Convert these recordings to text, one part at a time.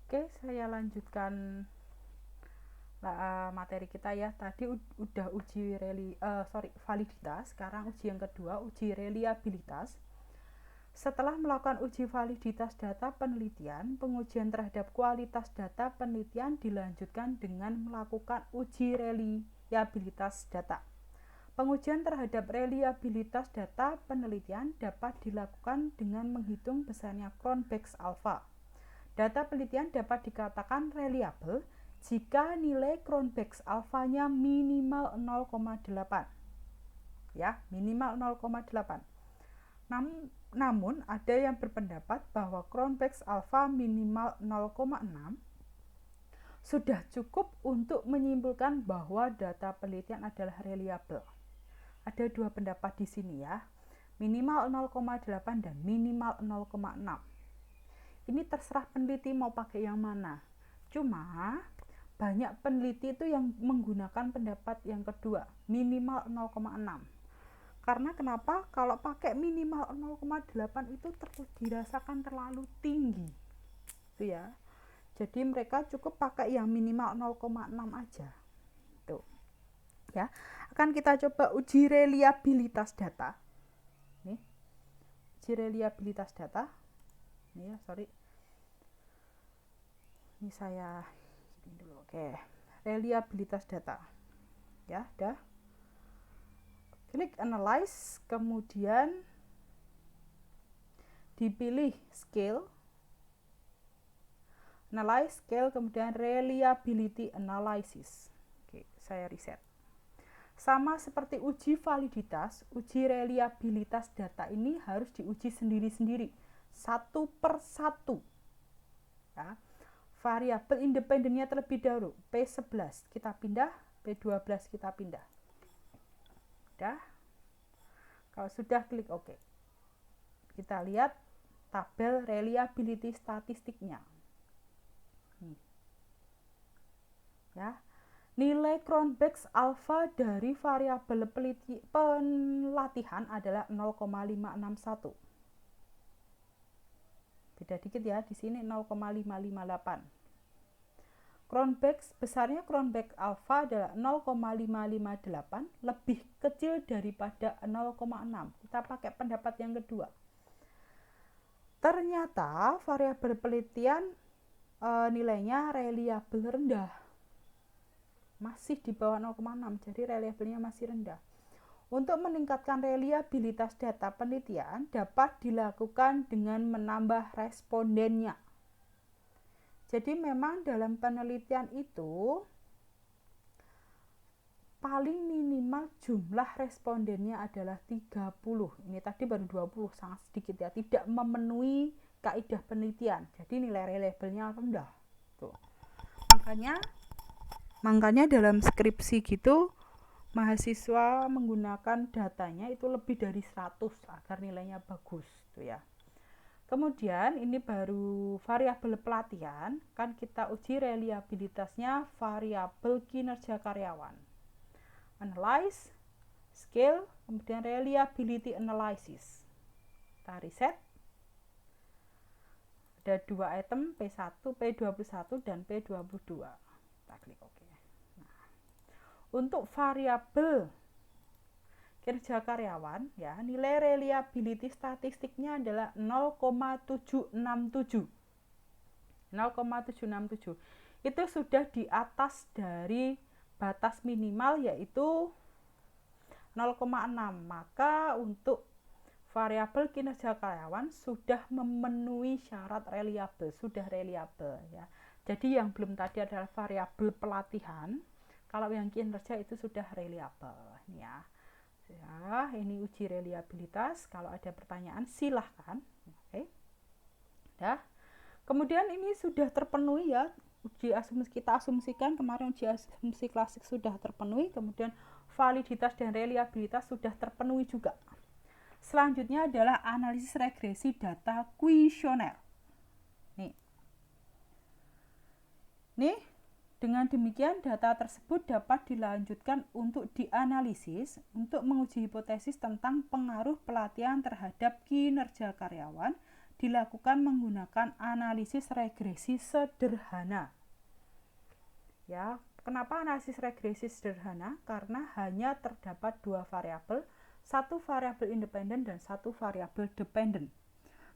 Oke, saya lanjutkan materi kita ya. Tadi udah uji validitas, sekarang uji yang kedua, uji reliabilitas. Setelah melakukan uji validitas data penelitian, pengujian terhadap kualitas data penelitian dilanjutkan dengan melakukan uji reliabilitas data. Pengujian terhadap reliabilitas data penelitian dapat dilakukan dengan menghitung besarnya Cronbach's alpha. Data penelitian dapat dikatakan reliable jika nilai Cronbach's alpha-nya minimal 0,8. Ya, minimal 0,8. Namun ada yang berpendapat bahwa Cronbach's alpha minimal 0,6 sudah cukup untuk menyimpulkan bahwa data penelitian adalah reliable. Ada dua pendapat di sini ya, minimal 0,8 dan minimal 0,6. Ini terserah peneliti mau pakai yang mana. Cuma banyak peneliti itu yang menggunakan pendapat yang kedua, minimal 0,6. Karena kenapa? Kalau pakai minimal 0,8 itu dirasakan terlalu tinggi. Itu ya. Jadi mereka cukup pakai yang minimal 0,6 aja. Tuh. Ya. Akan kita coba uji reliabilitas data. Nih. Uji reliabilitas data. Ini ya, sorry. Ini saya gini dulu. Oke. Reliabilitas data. Ya, dah. Klik analyze, kemudian dipilih scale. Analyze, scale, kemudian reliability analysis. Oke, saya reset. Sama seperti uji validitas, uji reliabilitas data ini harus diuji sendiri-sendiri, satu per satu. Ya. Variabel independennya terlebih dahulu, P11 kita pindah, P12 kita pindah. Udah. Kalau sudah, klik OK. Kita lihat tabel reliability statistiknya. Ya. Nilai Cronbach's alpha dari variabel pelatihan adalah 0,561. Beda dikit ya, di sini 0,558. Besarnya Cronbach's alpha adalah 0,558, lebih kecil daripada 0,6. Kita pakai pendapat yang kedua. Ternyata variabel penelitian nilainya reliable rendah. Masih di bawah 0,6, jadi reliabelnya masih rendah. Untuk meningkatkan reliabilitas data penelitian dapat dilakukan dengan menambah respondennya. Jadi memang dalam penelitian itu paling minimal jumlah respondennya adalah 30. Ini tadi baru 20, sangat sedikit ya, tidak memenuhi kaidah penelitian. Jadi nilai reliabelnya rendah. Tuh. Makanya dalam skripsi gitu mahasiswa menggunakan datanya itu lebih dari 100 agar nilainya bagus tuh ya. Kemudian ini baru variabel pelatihan, kan kita uji reliabilitasnya variabel kinerja karyawan. Analyze, scale, kemudian reliability analysis. Kita reset. Ada dua item, P1, P21 dan P22. Kita klik OK. Untuk variabel kinerja karyawan ya, nilai reliability statistiknya adalah 0,767. 0,767. Itu sudah di atas dari batas minimal yaitu 0,6. Maka untuk variabel kinerja karyawan sudah memenuhi syarat reliable, sudah reliable ya. Jadi yang belum tadi adalah variabel pelatihan. Kalau yang kinerja itu sudah reliable ya. Ya, ini uji reliabilitas. Kalau ada pertanyaan silahkan. Oke. Dah. Kemudian ini sudah terpenuhi ya. Uji asumsi kita asumsikan kemarin uji asumsi klasik sudah terpenuhi, kemudian validitas dan reliabilitas sudah terpenuhi juga. Selanjutnya adalah analisis regresi data kuesioner. Nih, dengan demikian data tersebut dapat dilanjutkan untuk dianalisis untuk menguji hipotesis tentang pengaruh pelatihan terhadap kinerja karyawan dilakukan menggunakan analisis regresi sederhana. Ya, kenapa analisis regresi sederhana? Karena hanya terdapat dua variabel, satu variabel independen dan satu variabel dependen.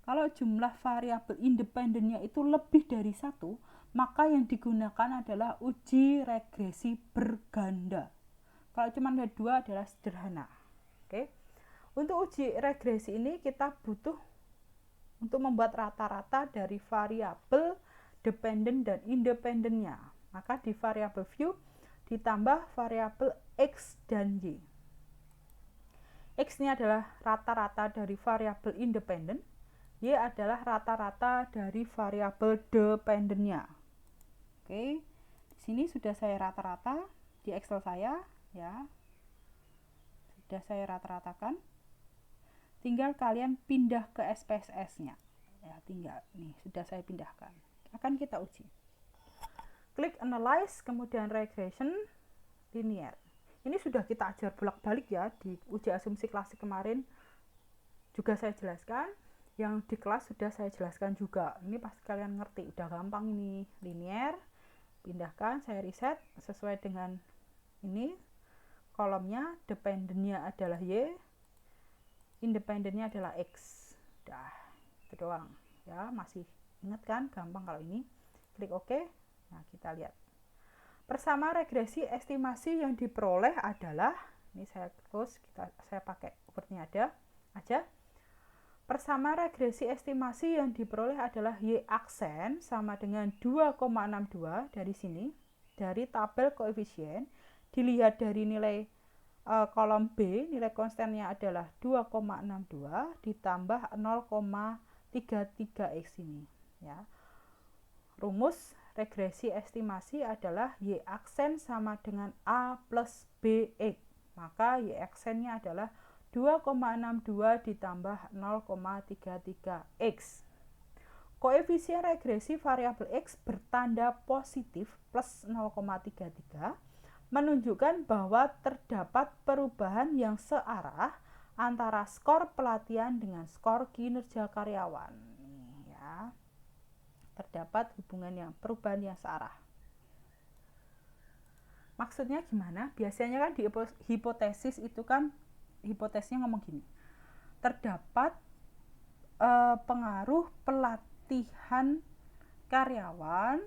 Kalau jumlah variabel independennya itu lebih dari satu, maka yang digunakan adalah uji regresi berganda. Kalau cuma ada dua adalah sederhana. Oke. Untuk uji regresi ini kita butuh untuk membuat rata-rata dari variabel dependen dan independennya. Maka di variabel view ditambah variabel x dan y. X ini adalah rata-rata dari variabel independen, y adalah rata-rata dari variabel dependennya. Oke, di sini sudah saya rata-rata di Excel saya, ya. Sudah saya rata-ratakan. Tinggal kalian pindah ke SPSS-nya. Ya, tinggal nih sudah saya pindahkan. Akan kita uji. Klik analyze, kemudian regression linear. Ini sudah kita ajar bolak-balik ya di uji asumsi klasik kemarin. Juga saya jelaskan. Yang di kelas sudah saya jelaskan juga. Ini pasti kalian ngerti, udah gampang ini. Linear, pindahkan, saya reset sesuai dengan ini. Kolomnya, dependennya adalah Y, independennya adalah X. Udah, itu doang. Ya, masih ingat kan? Gampang kalau ini. Klik OK. Nah, kita lihat. Persama regresi estimasi yang diperoleh adalah, ini saya close, saya pakai wordnya ada aja. Persama regresi estimasi yang diperoleh adalah Y aksen sama dengan 2,62 dari sini, dari tabel koefisien, dilihat dari nilai kolom B, nilai konstannya adalah 2,62 ditambah 0,33X ini. Ya. Rumus regresi estimasi adalah Y aksen sama dengan A plus BX. Maka Y aksennya adalah 2,62 ditambah 0,33X. Koefisien regresi variabel X bertanda positif plus 0,33 menunjukkan bahwa terdapat perubahan yang searah antara skor pelatihan dengan skor kinerja karyawan. Ya. Terdapat perubahan yang searah. Maksudnya gimana? Biasanya kan di hipotesis itu kan hipotesisnya ngomong gini. Terdapat pengaruh pelatihan karyawan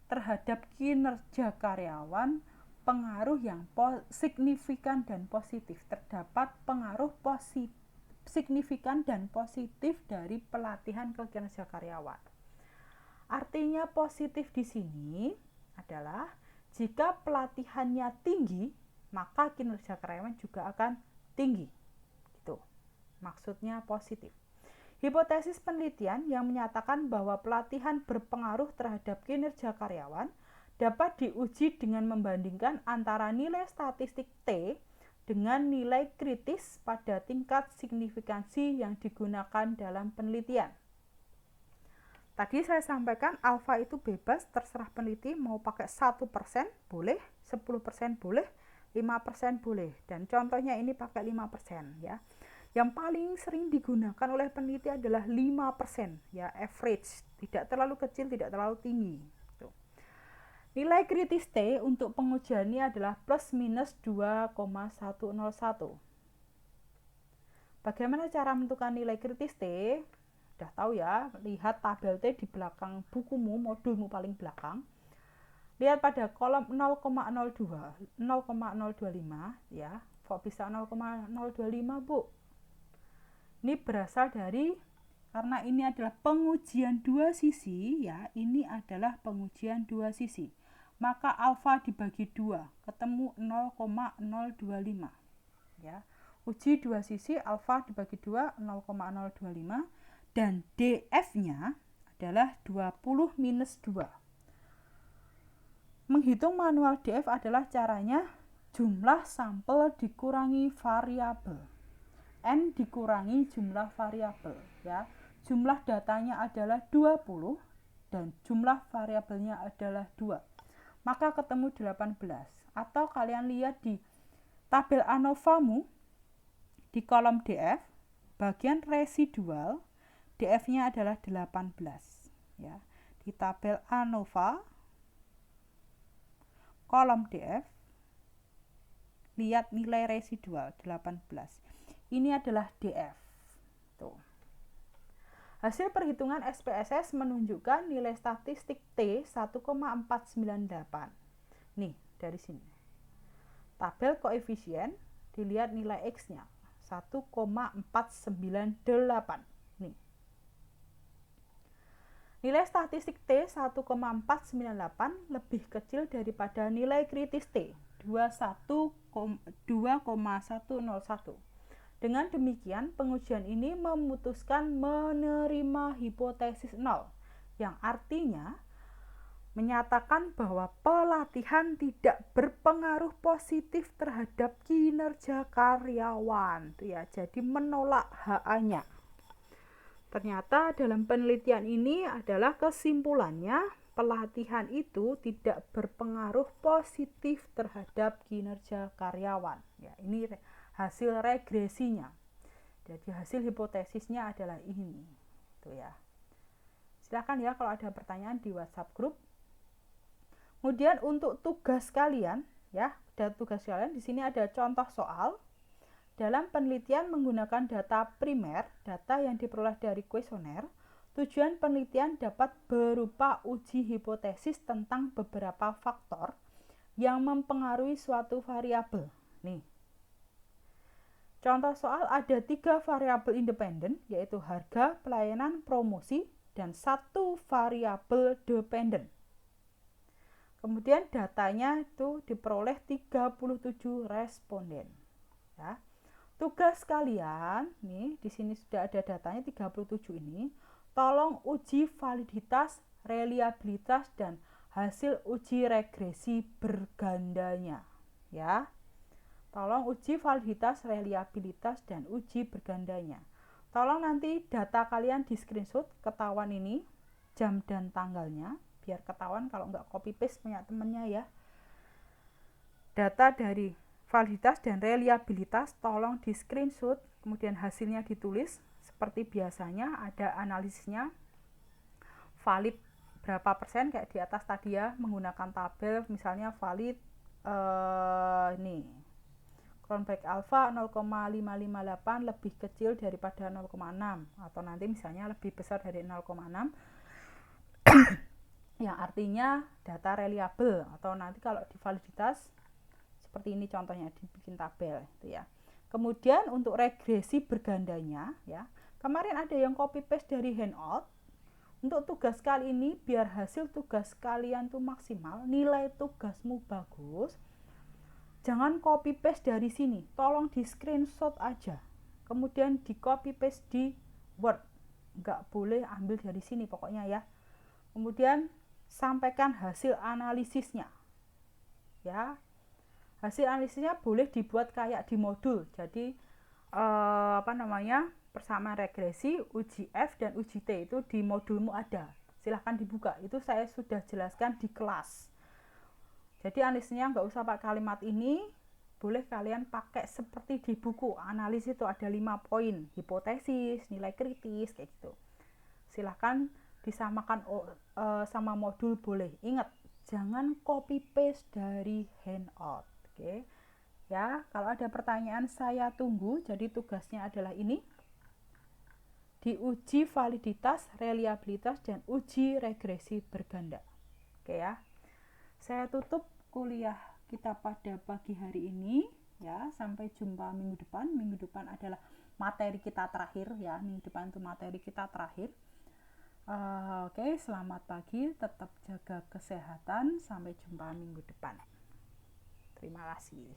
terhadap kinerja karyawan, pengaruh yang signifikan dan positif. Terdapat pengaruh signifikan dan positif dari pelatihan ke kinerja karyawan. Artinya positif di sini adalah jika pelatihannya tinggi, maka kinerja karyawan juga akan tinggi. Gitu. Maksudnya positif. Hipotesis penelitian yang menyatakan bahwa pelatihan berpengaruh terhadap kinerja karyawan dapat diuji dengan membandingkan antara nilai statistik T dengan nilai kritis pada tingkat signifikansi yang digunakan dalam penelitian. Tadi saya sampaikan alfa itu bebas, terserah peneliti mau pakai 1% boleh, 10% boleh, 5% boleh. Dan contohnya ini pakai 5% ya. Yang paling sering digunakan oleh peneliti adalah 5% ya, average, tidak terlalu kecil, tidak terlalu tinggi. Tuh. Nilai kritis T untuk pengujiannya adalah plus minus 2,101. Bagaimana cara menentukan nilai kritis T? Udah tahu ya, lihat tabel T di belakang bukumu, modulmu paling belakang. Lihat pada kolom 0,02, 0,025 ya. Kok bisa 0,025, Bu? Ini berasal dari, karena ini adalah pengujian dua sisi ya, ini adalah pengujian dua sisi. Maka alfa dibagi 2, ketemu 0,025 ya. Uji dua sisi, alfa dibagi 2, 0,025. Dan DF-nya adalah 20 minus 2. Menghitung manual DF adalah caranya jumlah sampel dikurangi variabel. N dikurangi jumlah variabel. Ya. Jumlah datanya adalah 20 dan jumlah variabelnya adalah 2. Maka ketemu 18. Atau kalian lihat di tabel ANOVA-mu di kolom DF, bagian residual, DF-nya adalah 18 ya. Di tabel ANOVA kolom DF lihat nilai residual 18. Ini adalah DF. Tuh. Hasil perhitungan SPSS menunjukkan nilai statistik T 1,498. Nih, dari sini. Tabel koefisien dilihat nilai X-nya 1,498. Nih. Nilai statistik T 1,498 lebih kecil daripada nilai kritis T 2,101. Dengan demikian, pengujian ini memutuskan menerima hipotesis nol, yang artinya menyatakan bahwa pelatihan tidak berpengaruh positif terhadap kinerja karyawan. Tuh ya, jadi menolak HA-nya. Ternyata dalam penelitian ini adalah kesimpulannya pelatihan itu tidak berpengaruh positif terhadap kinerja karyawan. Ya, ini hasil regresinya. Jadi hasil hipotesisnya adalah ini. Tuh ya. Silakan ya kalau ada pertanyaan di WhatsApp grup. Kemudian untuk tugas kalian ya, di sini ada contoh soal. Dalam penelitian menggunakan data primer, data yang diperoleh dari kuesioner, tujuan penelitian dapat berupa uji hipotesis tentang beberapa faktor yang mempengaruhi suatu variabel. Nih. Contoh soal ada 3 variabel independen, yaitu harga, pelayanan, promosi, dan 1 variabel dependen. Kemudian datanya itu diperoleh 37 responden. Ya. Tugas kalian, nih di sini sudah ada datanya 37 ini, tolong uji validitas, reliabilitas dan hasil uji regresi bergandanya, ya. Tolong uji validitas, reliabilitas dan uji bergandanya. Tolong nanti data kalian di screenshot, ketahuan ini jam dan tanggalnya, biar ketahuan kalau nggak copy paste punya temennya ya. Data dari validitas dan reliabilitas tolong di screenshot, kemudian hasilnya ditulis seperti biasanya, ada analisisnya, valid berapa persen kayak di atas tadi ya, menggunakan tabel misalnya valid nih Cronbach alpha 0,558 lebih kecil daripada 0,6 atau nanti misalnya lebih besar dari 0,6 yang artinya data reliable, atau nanti kalau di validitas seperti ini contohnya dibikin tabel itu ya. Kemudian untuk regresi bergandanya ya, kemarin ada yang copy paste dari handout. Untuk tugas kali ini biar hasil tugas kalian tuh maksimal, nilai tugasmu bagus, jangan copy paste dari sini, tolong di screenshot aja, kemudian di copy paste di Word, nggak boleh ambil dari sini pokoknya ya. Kemudian sampaikan hasil analisisnya ya. Hasil analisisnya boleh dibuat kayak di modul, jadi persamaan regresi, uji F dan uji T itu di modulmu ada, silahkan dibuka, itu saya sudah jelaskan di kelas. Jadi analisisnya nggak usah pakai kalimat ini, boleh kalian pakai seperti di buku. Analisis itu ada 5 poin, hipotesis, nilai kritis kayak gitu. Silahkan disamakan sama modul boleh. Ingat, jangan copy paste dari handout. Oke. Ya, kalau ada pertanyaan saya tunggu. Jadi tugasnya adalah ini. Diuji validitas, reliabilitas dan uji regresi berganda. Oke ya. Saya tutup kuliah kita pada pagi hari ini ya. Sampai jumpa minggu depan. Minggu depan adalah materi kita terakhir ya. Minggu depan itu materi kita terakhir. Oke, selamat pagi, tetap jaga kesehatan, sampai jumpa minggu depan. Terima kasih.